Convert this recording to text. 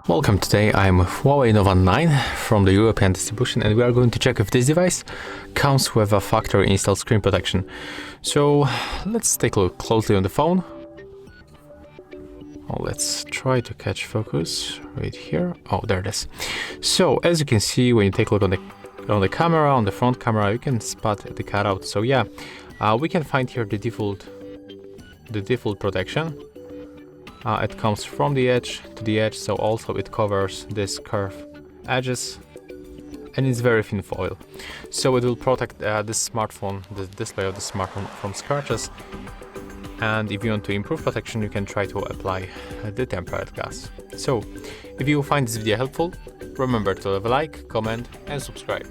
Welcome, today I'm with Huawei Nova 9 from the European distribution, and we are going to check if this device comes with a factory installed screen protection. So let's take a look closely on the phone. Let's try to catch focus right here. Oh, there it is. So as you can see, when you take a look on the camera, on the front camera, you can spot the cutout. So yeah, we can find here the default protection. It comes from the edge to the edge, so also it covers this curved edges, and it's very thin foil, so it will protect this smartphone, the display of the smartphone, from scratches. And if you want to improve protection, you can try to apply the tempered glass. So if you find this video helpful, remember to leave a like, comment and subscribe.